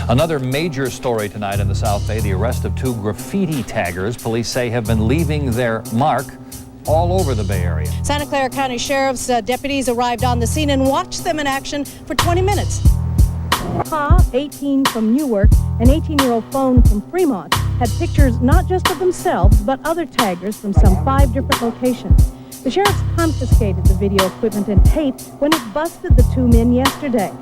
Another major story tonight in the South Bay, the arrest of 2 graffiti taggers police say have been leaving their mark all over the Bay Area. Santa Clara County Sheriff's deputies arrived on the scene and watched them in action for 20 minutes. Pa, 18 from Newark, an 18-year-old phone from Fremont, had pictures not just of themselves, but other taggers from some 5 different locations. The sheriffs confiscated the video equipment and tape when it busted the 2 men yesterday.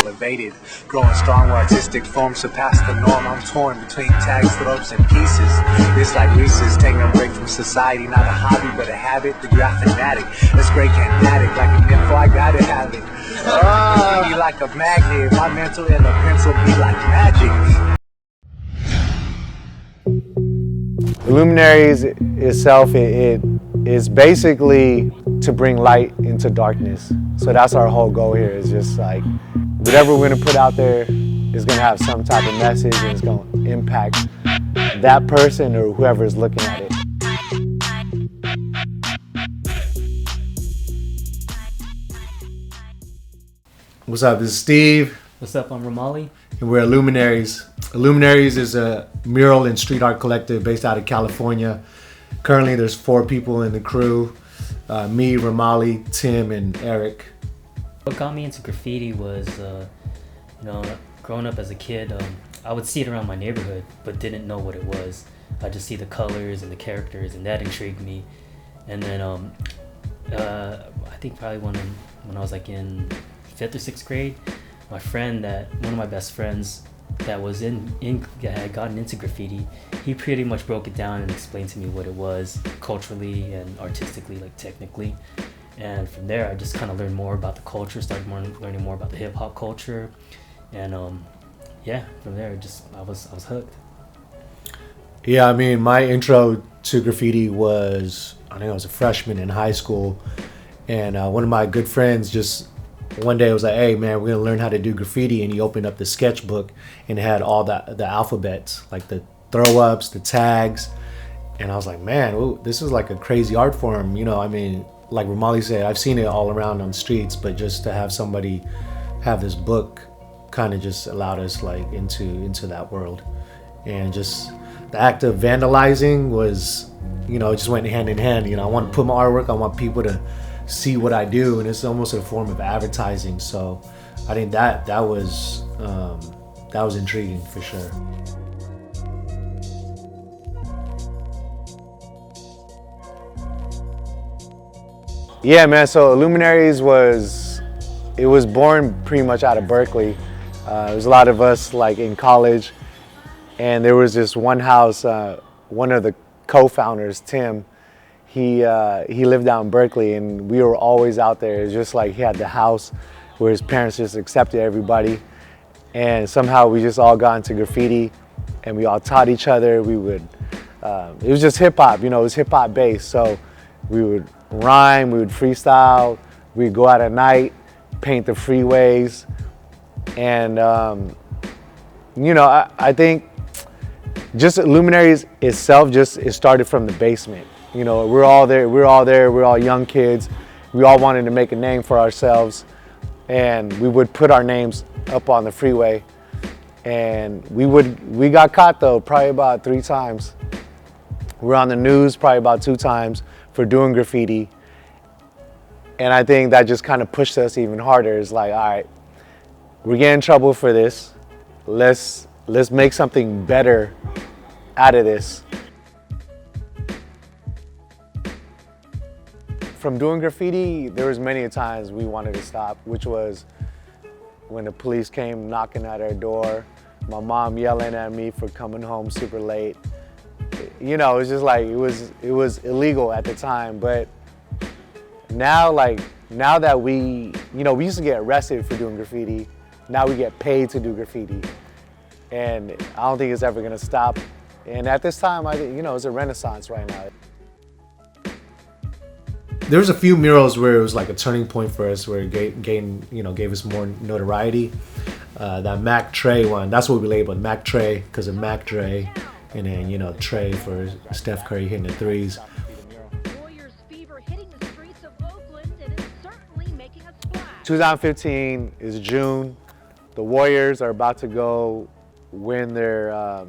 Elevated, growing strong where artistic forms surpass the norm. I'm torn between tags, ropes, and pieces. It's like Reese's, taking a break from society, not a hobby but a habit. The graphic fanatic, that's great kinetic, like a nympho, I gotta have it. Be like a magnet, my mental and a pencil be like magic. Illuminaries itself, it is basically to bring light into darkness. So that's our whole goal here, is just like whatever we're gonna put out there is gonna have some type of message and it's gonna impact that person or whoever is looking at it. What's up, this is Steve. What's up, I'm Ramali. And we're Illuminaries. Illuminaries is a mural and street art collective based out of California. Currently there's 4 people in the crew. Me, Ramali, Tim, and Eric. What got me into graffiti was, growing up as a kid, I would see it around my neighborhood, but didn't know what it was. I just see the colors and the characters, and that intrigued me. And then I think probably when I was like in 5th or 6th grade, one of my best friends that was had gotten into graffiti, he pretty much broke it down and explained to me what it was culturally and artistically, like technically. And from there, I just kind of learned more about the culture, started learning more about the hip hop culture, and from there, I was hooked. Yeah, I mean, my intro to graffiti was, I think I was a freshman in high school, and one of my good friends just one day was like, "Hey man, we're gonna learn how to do graffiti," and he opened up the sketchbook and it had all the alphabets, like the throw ups, the tags, and I was like, man, ooh, this is like a crazy art form, I mean. Like Ramali said, I've seen it all around on the streets, but just to have somebody have this book kind of just allowed us like into that world. And just the act of vandalizing was, it just went hand in hand. I want to put my artwork, I want people to see what I do, and it's almost a form of advertising. So I think that was intriguing for sure. Yeah, man, so Illuminaries was born pretty much out of Berkeley. There was a lot of us like in college, and there was this one house, one of the co-founders, Tim, he lived out in Berkeley, and we were always out there. It was just like he had the house where his parents just accepted everybody, and somehow we just all got into graffiti, and we all taught each other. We would, it was just hip hop, it was hip hop based, so we would rhyme, we would freestyle, we'd go out at night, paint the freeways, and I think just Illuminaries itself, it started from the basement. We're all there, we're all young kids, we all wanted to make a name for ourselves, and we would put our names up on the freeway, and we got caught though, probably about 3 times. We were on the news probably about 2 times for doing graffiti, and I think that just kind of pushed us even harder. It's like, all right, we're getting in trouble for this. Let's make something better out of this. From doing graffiti, there was many times we wanted to stop, which was when the police came knocking at our door, my mom yelling at me for coming home super late. It was just like, it was illegal at the time, but now that we used to get arrested for doing graffiti, now we get paid to do graffiti, and I don't think it's ever gonna stop. And at this time, it's a renaissance right now. There was a few murals where it was like a turning point for us, where it gave us more notoriety. That Mac Trey one, that's what we labeled Mac Trey because of Mac Dre. And then, Trey for Steph Curry hitting the threes. Warriors fever hitting the streets of Oakland, and it's certainly making a splash. 2015 is June. the Warriors are about to go win their,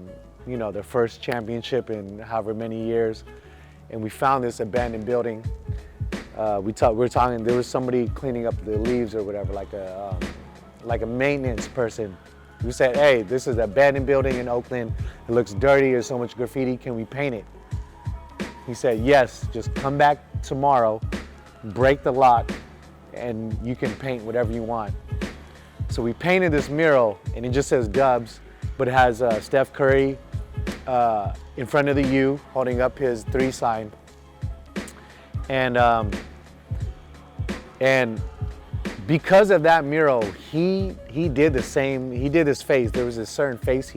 their first championship in however many years. And we found this abandoned building. We were talking, there was somebody cleaning up the leaves or whatever, like a maintenance person. We said, hey, this is an abandoned building in Oakland. It looks dirty, there's so much graffiti, can we paint it? He said, yes, just come back tomorrow, break the lock, and you can paint whatever you want. So we painted this mural, and it just says Dubs, but it has Steph Curry in front of the U, holding up his 3 sign. And because of that mural, he did the same, he did his face. There was a certain face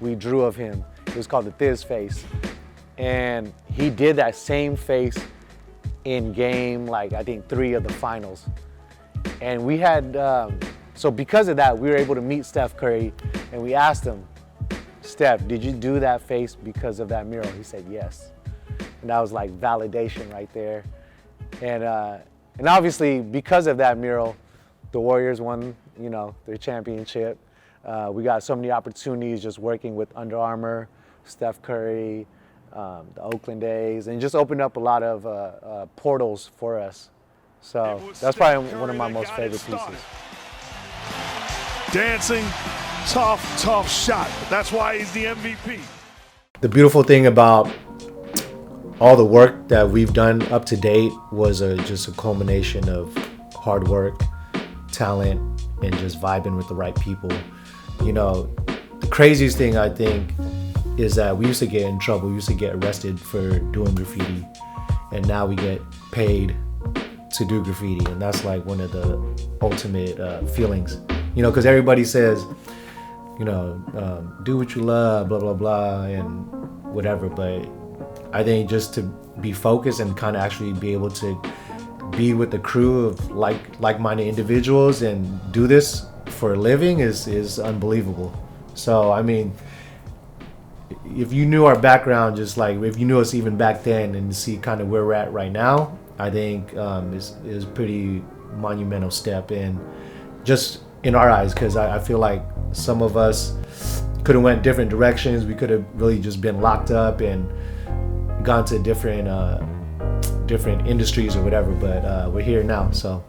we drew of him. It was called the Thiz face. And he did that same face in game, like I think 3 of the finals. And we had, so because of that, we were able to meet Steph Curry, and we asked him, Steph, did you do that face because of that mural? He said yes. And that was like validation right there. And obviously, because of that mural, the Warriors won, their championship. We got so many opportunities just working with Under Armour, Steph Curry, the Oakland days, and just opened up a lot of portals for us. So that's probably one of my most favorite pieces. Dancing, tough shot. That's why he's the MVP. The beautiful thing about all the work that we've done up to date was just a culmination of hard work, talent, and just vibing with the right people. The craziest thing I think is that we used to get in trouble, we used to get arrested for doing graffiti, and now we get paid to do graffiti, and that's like one of the ultimate feelings. Because everybody says, do what you love, blah, blah, blah, and whatever, but I think just to be focused and kind of actually be able to be with the crew of like-minded individuals and do this for a living is unbelievable. So, I mean, if you knew our background, just like if you knew us even back then and see kind of where we're at right now, I think is pretty monumental step in just in our eyes, because I feel like some of us could have went different directions. We could have really just been locked up and gone to different industries or whatever, but we're here now, so